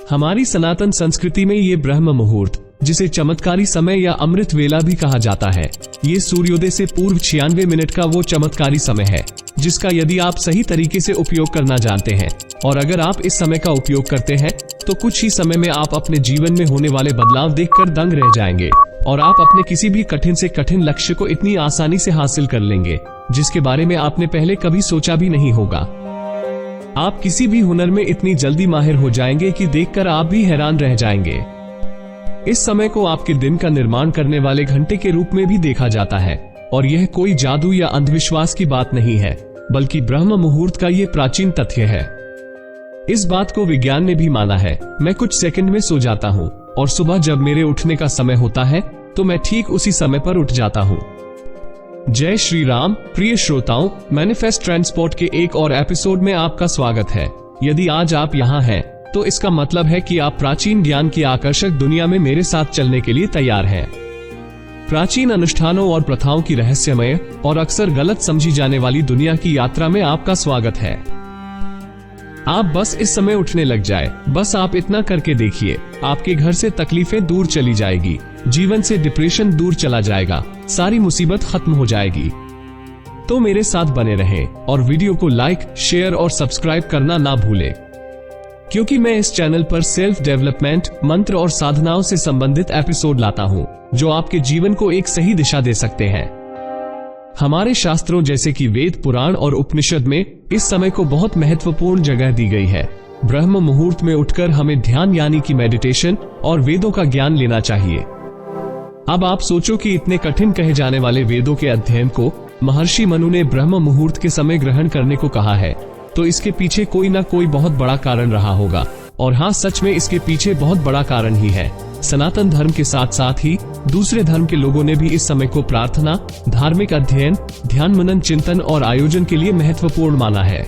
हमारी सनातन संस्कृति में ये ब्रह्म मुहूर्त, जिसे चमत्कारी समय या अमृत वेला भी कहा जाता है, ये सूर्योदय से पूर्व 96 मिनट का वो चमत्कारी समय है जिसका यदि आप सही तरीके से उपयोग करना जानते हैं और अगर आप इस समय का उपयोग करते हैं तो कुछ ही समय में आप अपने जीवन में होने वाले बदलाव देखकर दंग रह जाएंगे और आप अपने किसी भी कठिन से कठिन लक्ष्य को इतनी आसानी से हासिल कर लेंगे जिसके बारे में आपने पहले कभी सोचा भी नहीं होगा। आप किसी भी हुनर में इतनी जल्दी माहिर हो जाएंगे कि देखकर आप भी हैरान रह जाएंगे। इस समय को आपके दिन का निर्माण करने वाले घंटे के रूप में भी देखा जाता है और यह कोई जादू या अंधविश्वास की बात नहीं है, बल्कि ब्रह्म मुहूर्त का ये प्राचीन तथ्य है। इस बात को विज्ञान ने भी माना है। मैं कुछ सेकंड में सो जाता हूँ और सुबह जब मेरे उठने का समय होता है तो मैं ठीक उसी समय पर उठ जाता हूँ। जय श्री राम। प्रिय श्रोताओं, मैनिफेस्ट ट्रांसपोर्ट के एक और एपिसोड में आपका स्वागत है। यदि आज आप यहाँ हैं तो इसका मतलब है कि आप प्राचीन ज्ञान की आकर्षक दुनिया में मेरे साथ चलने के लिए तैयार हैं। प्राचीन अनुष्ठानों और प्रथाओं की रहस्यमय और अक्सर गलत समझी जाने वाली दुनिया की यात्रा में आपका स्वागत है। आप बस इस समय उठने लग जाए, बस आप इतना करके देखिए, आपके घर से तकलीफें दूर चली जाएगी, जीवन से डिप्रेशन दूर चला जाएगा, सारी मुसीबत खत्म हो जाएगी। तो मेरे साथ बने रहें और वीडियो को लाइक, शेयर और सब्सक्राइब करना ना भूलें, क्योंकि मैं इस चैनल पर सेल्फ डेवलपमेंट, मंत्र और साधनाओं से संबंधित एपिसोड लाता हूँ जो आपके जीवन को एक सही दिशा दे सकते हैं। हमारे शास्त्रों जैसे कि वेद, पुराण और उपनिषद में इस समय को बहुत महत्वपूर्ण जगह दी गई है। ब्रह्म मुहूर्त में उठकर हमें ध्यान यानी कि मेडिटेशन और वेदों का ज्ञान लेना चाहिए। अब आप सोचो कि इतने कठिन कहे जाने वाले वेदों के अध्ययन को महर्षि मनु ने ब्रह्म मुहूर्त के समय ग्रहण करने को कहा है, तो इसके पीछे कोई ना कोई बहुत बड़ा कारण रहा होगा। और हाँ, सच में इसके पीछे बहुत बड़ा कारण ही है। सनातन धर्म के साथ साथ ही दूसरे धर्म के लोगों ने भी इस समय को प्रार्थना, धार्मिक अध्ययन, ध्यान, मनन, चिंतन और आयोजन के लिए महत्वपूर्ण माना है।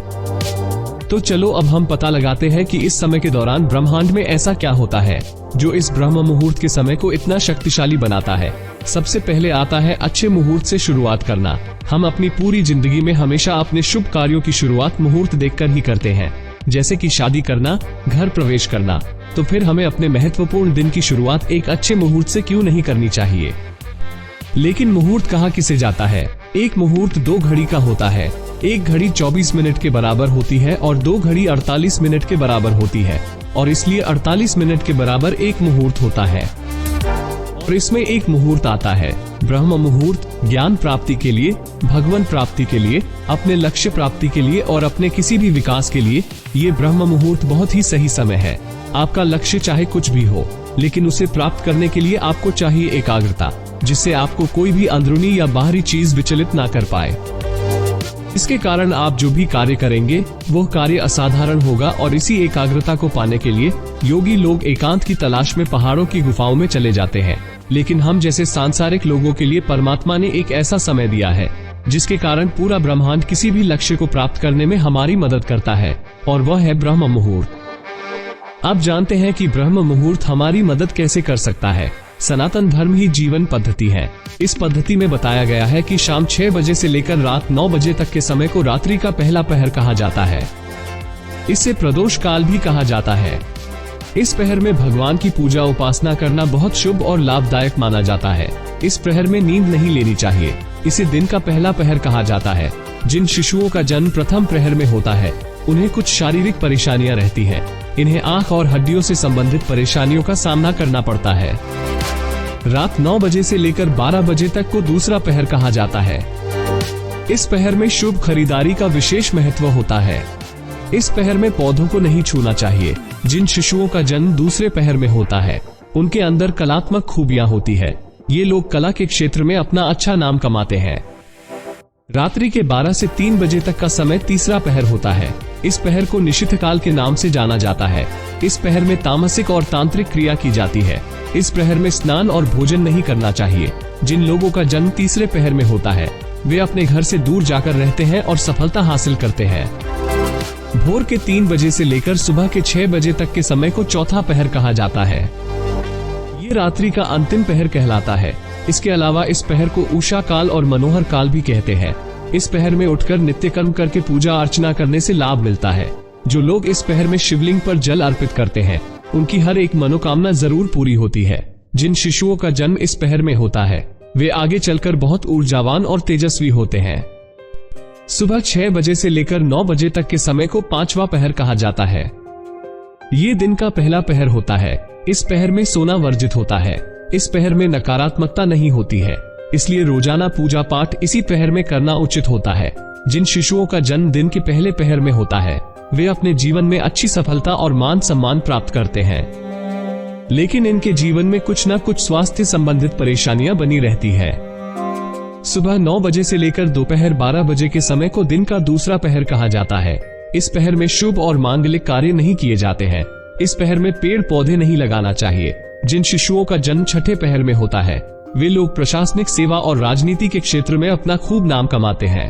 तो चलो अब हम पता लगाते हैं कि इस समय के दौरान ब्रह्मांड में ऐसा क्या होता है जो इस ब्रह्म मुहूर्त के समय को इतना शक्तिशाली बनाता है। सबसे पहले आता है अच्छे मुहूर्त से शुरुआत करना। हम अपनी पूरी जिंदगी में हमेशा अपने शुभ कार्यों की शुरुआत मुहूर्त देखकर ही करते हैं, जैसे कि शादी करना, घर प्रवेश करना। तो फिर हमें अपने महत्वपूर्ण दिन की शुरुआत एक अच्छे मुहूर्त से क्यों नहीं करनी चाहिए। लेकिन मुहूर्त कहाँ किसे जाता है। एक मुहूर्त 2 घड़ी का होता है। एक घड़ी 24 मिनट के बराबर होती है और 2 घड़ी 48 मिनट के बराबर होती है और इसलिए 48 मिनट के बराबर एक मुहूर्त होता है। और इसमें एक मुहूर्त आता है ब्रह्म मुहूर्त, ज्ञान प्राप्ति के लिए, भगवान प्राप्ति के लिए, अपने लक्ष्य प्राप्ति के लिए और अपने किसी भी विकास के लिए। ये ब्रह्म मुहूर्त बहुत ही सही समय है। आपका लक्ष्य चाहे कुछ भी हो, लेकिन उसे प्राप्त करने के लिए आपको चाहिए एकाग्रता, जिससे आपको कोई भी अंदरूनी या बाहरी चीज विचलित ना कर पाए। इसके कारण आप जो भी कार्य करेंगे वह कार्य असाधारण होगा। और इसी एकाग्रता को पाने के लिए योगी लोग एकांत की तलाश में पहाड़ों की गुफाओं में चले जाते हैं। लेकिन हम जैसे सांसारिक लोगों के लिए परमात्मा ने एक ऐसा समय दिया है जिसके कारण पूरा ब्रह्मांड किसी भी लक्ष्य को प्राप्त करने में हमारी मदद करता है, और वह है ब्रह्म मुहूर्त। आप जानते हैं कि ब्रह्म मुहूर्त हमारी मदद कैसे कर सकता है। सनातन धर्म ही जीवन पद्धति है। इस पद्धति में बताया गया है कि शाम 6 बजे से लेकर रात 9 बजे तक के समय को रात्रि का पहला पहर कहा जाता है। इसे प्रदोष काल भी कहा जाता है। इस पहर में भगवान की पूजा उपासना करना बहुत शुभ और लाभदायक माना जाता है। इस पहर में नींद नहीं लेनी चाहिए। इसे दिन का पहला पहर कहा जाता है। जिन शिशुओं का जन्म प्रथम प्रहर में होता है उन्हें कुछ शारीरिक परेशानियां रहती हैं। इन्हें आंख और हड्डियों से संबंधित परेशानियों का सामना करना पड़ता है। रात 9 बजे से लेकर 12 बजे तक को दूसरा पहर कहा जाता है। इस पहर में शुभ खरीदारी का विशेष महत्व होता है। इस पहर में पौधों को नहीं छूना चाहिए। जिन शिशुओं का जन्म दूसरे पहर में होता है उनके अंदर कलात्मक खूबियां होती है। ये लोग कला के क्षेत्र में अपना अच्छा नाम कमाते हैं। रात्रि के 12 से 3 बजे तक का समय तीसरा पहर होता है। इस पहर को निशिथ काल के नाम से जाना जाता है। इस पहर में तामसिक और तांत्रिक क्रिया की जाती है। इस पहर में स्नान और भोजन नहीं करना चाहिए। जिन लोगों का जन्म तीसरे पहर में होता है वे अपने घर से दूर जाकर रहते हैं और सफलता हासिल करते हैं। भोर के 3 बजे से लेकर सुबह के 6 बजे तक के समय को चौथा पहर कहा जाता है। ये रात्रि का अंतिम पहर कहलाता है। इसके अलावा इस पहर को उषा काल और मनोहर काल भी कहते हैं। इस पहर में उठकर नित्य कर्म करके पूजा अर्चना करने से लाभ मिलता है। जो लोग इस पहर में शिवलिंग पर जल अर्पित करते हैं उनकी हर एक मनोकामना जरूर पूरी होती है। जिन शिशुओं का जन्म इस पहर में होता है वे आगे चलकर बहुत ऊर्जावान और तेजस्वी होते हैं। सुबह 6 बजे से लेकर 9 बजे तक के समय को 5वां पहर कहा जाता है। ये दिन का पहला पहर होता है। इस पहर में सोना वर्जित होता है। इस पहर में नकारात्मकता नहीं होती है, इसलिए रोजाना पूजा पाठ इसी पहर में करना उचित होता है। जिन शिशुओं का जन्म दिन के पहले पहर में होता है वे अपने जीवन में अच्छी सफलता और मान सम्मान प्राप्त करते हैं, लेकिन इनके जीवन में कुछ न कुछ स्वास्थ्य संबंधित परेशानियां बनी रहती है। सुबह 9 बजे से लेकर दोपहर 12 बजे के समय को दिन का दूसरा पहर कहा जाता है। इस पहर में शुभ और मांगलिक कार्य नहीं किए जाते हैं। इस पहर में पेड़ पौधे नहीं लगाना चाहिए। जिन शिशुओं का जन्म छठे पहर में होता है वे लोग प्रशासनिक सेवा और राजनीति के क्षेत्र में अपना खूब नाम कमाते हैं।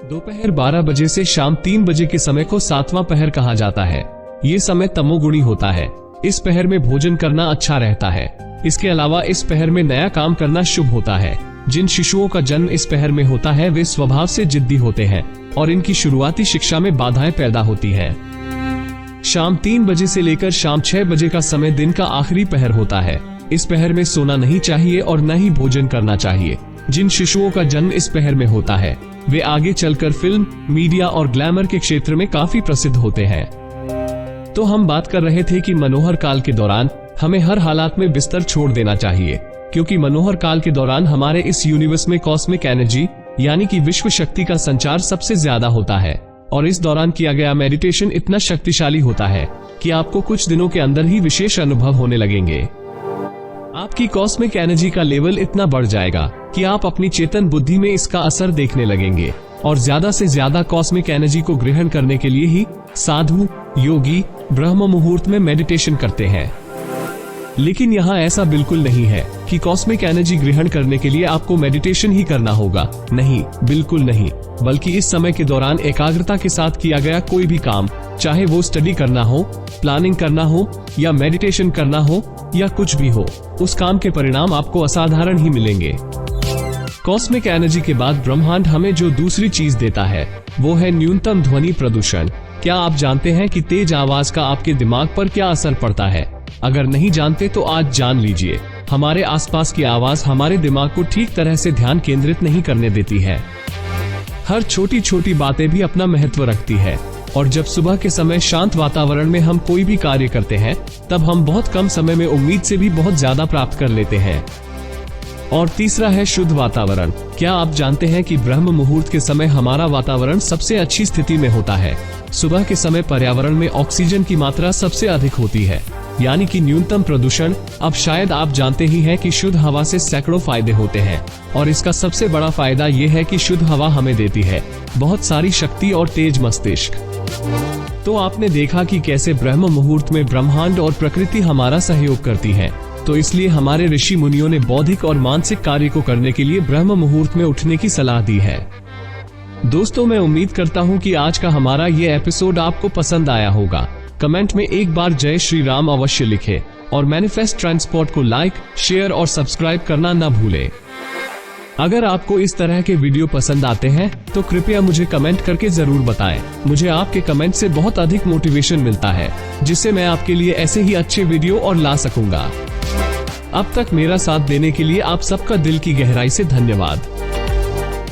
दोपहर 12 बजे से शाम 3 बजे के समय को 7वां पहर कहा जाता है। ये समय तमोगुणी होता है। इस पहर में भोजन करना अच्छा रहता है। इसके अलावा इस पहर में नया काम करना शुभ होता है। जिन शिशुओं का जन्म इस पहर में होता है वे स्वभाव से जिद्दी होते हैं और इनकी शुरुआती शिक्षा में बाधाएं पैदा होती हैं। शाम 3 बजे से लेकर शाम 6 बजे का समय दिन का आखिरी पहर होता है। इस पहर में सोना नहीं चाहिए और न ही भोजन करना चाहिए। जिन शिशुओं का जन्म इस पहर में होता है वे आगे चलकर फिल्म, मीडिया और ग्लैमर के क्षेत्र में काफी प्रसिद्ध होते हैं। तो हम बात कर रहे थे कि मनोहर काल के दौरान हमें हर हालात में बिस्तर छोड़ देना चाहिए, क्योंकि मनोहर काल के दौरान हमारे इस यूनिवर्स में कॉस्मिक एनर्जी यानी कि विश्व शक्ति का संचार सबसे ज्यादा होता है। और इस दौरान किया गया मेडिटेशन इतना शक्तिशाली होता है कि आपको कुछ दिनों के अंदर ही विशेष अनुभव होने लगेंगे। आपकी कॉस्मिक एनर्जी का लेवल इतना बढ़ जाएगा कि आप अपनी चेतन बुद्धि में इसका असर देखने लगेंगे और ज्यादा से ज्यादा कॉस्मिक एनर्जी को ग्रहण करने के लिए ही साधु, योगी ब्रह्म मुहूर्त में मेडिटेशन करते हैं। लेकिन यहाँ ऐसा बिल्कुल नहीं है कि कॉस्मिक एनर्जी ग्रहण करने के लिए आपको मेडिटेशन ही करना होगा। नहीं, बिल्कुल नहीं। बल्कि इस समय के दौरान एकाग्रता के साथ किया गया कोई भी काम, चाहे वो स्टडी करना हो, प्लानिंग करना हो या मेडिटेशन करना हो या कुछ भी हो, उस काम के परिणाम आपको असाधारण ही मिलेंगे। कॉस्मिक एनर्जी के बाद ब्रह्मांड हमें जो दूसरी चीज देता है वो है न्यूनतम ध्वनि प्रदूषण। क्या आप जानते हैं कि तेज आवाज का आपके दिमाग पर क्या असर पड़ता है? अगर नहीं जानते तो आज जान लीजिए। हमारे आसपास की आवाज हमारे दिमाग को ठीक तरह से ध्यान केंद्रित नहीं करने देती है। हर छोटी छोटी बातें भी अपना महत्व रखती है और जब सुबह के समय शांत वातावरण में हम कोई भी कार्य करते हैं तब हम बहुत कम समय में उम्मीद से भी बहुत ज्यादा प्राप्त कर लेते हैं। और तीसरा है शुद्ध वातावरण। क्या आप जानते हैं कि ब्रह्म मुहूर्त के समय हमारा वातावरण सबसे अच्छी स्थिति में होता है? सुबह के समय पर्यावरण में ऑक्सीजन की मात्रा सबसे अधिक होती है, यानी कि न्यूनतम प्रदूषण। अब शायद आप जानते ही हैं कि शुद्ध हवा से सैकड़ों फायदे होते हैं और इसका सबसे बड़ा फायदा ये है कि शुद्ध हवा हमें देती है बहुत सारी शक्ति और तेज मस्तिष्क। तो आपने देखा कि कैसे ब्रह्म मुहूर्त में ब्रह्मांड और प्रकृति हमारा सहयोग करती है। तो इसलिए हमारे ऋषि मुनियों ने बौद्धिक और मानसिक कार्य को करने के लिए ब्रह्म मुहूर्त में उठने की सलाह दी है। दोस्तों, मैं उम्मीद करता हूँ कि आज का हमारा ये एपिसोड आपको पसंद आया होगा। कमेंट में एक बार जय श्री राम अवश्य लिखें और मैनिफेस्ट ट्रांसपोर्ट को लाइक, शेयर और सब्सक्राइब करना न भूलें। अगर आपको इस तरह के वीडियो पसंद आते हैं तो कृपया मुझे कमेंट करके जरूर बताएं। मुझे आपके कमेंट से बहुत अधिक मोटिवेशन मिलता है, जिससे मैं आपके लिए ऐसे ही अच्छे वीडियो और ला सकूंगा। अब तक मेरा साथ देने के लिए आप सबका दिल की गहराई से धन्यवाद।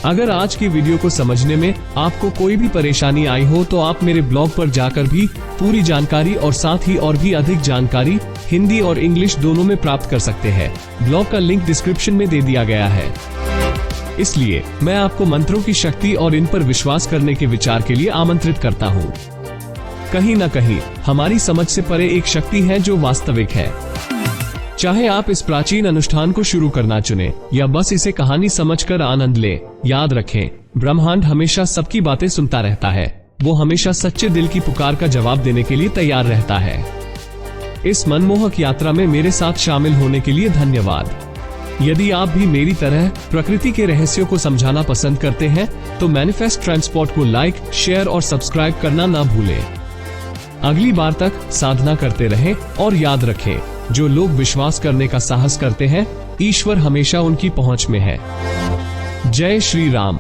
अगर आज की वीडियो को समझने में आपको कोई भी परेशानी आई हो तो आप मेरे ब्लॉग पर जाकर भी पूरी जानकारी और साथ ही और भी अधिक जानकारी हिंदी और इंग्लिश दोनों में प्राप्त कर सकते हैं। ब्लॉग का लिंक डिस्क्रिप्शन में दे दिया गया है। इसलिए मैं आपको मंत्रों की शक्ति और इन पर विश्वास करने के विचार के लिए आमंत्रित करता हूँ। कहीं न कहीं हमारी समझ से परे एक शक्ति है जो वास्तविक है। चाहे आप इस प्राचीन अनुष्ठान को शुरू करना चुने या बस इसे कहानी समझकर आनंद लें, याद रखें, ब्रह्मांड हमेशा सबकी बातें सुनता रहता है। वो हमेशा सच्चे दिल की पुकार का जवाब देने के लिए तैयार रहता है। इस मनमोहक यात्रा में मेरे साथ शामिल होने के लिए धन्यवाद। यदि आप भी मेरी तरह प्रकृति के रहस्यों को समझाना पसंद करते हैं तो मैनिफेस्ट ट्रांसपोर्ट को लाइक, शेयर और सब्सक्राइब करना ना भूलें। अगली बार तक साधना करते रहें और याद रखें, जो लोग विश्वास करने का साहस करते हैं, ईश्वर हमेशा उनकी पहुंच में है। जय श्री राम।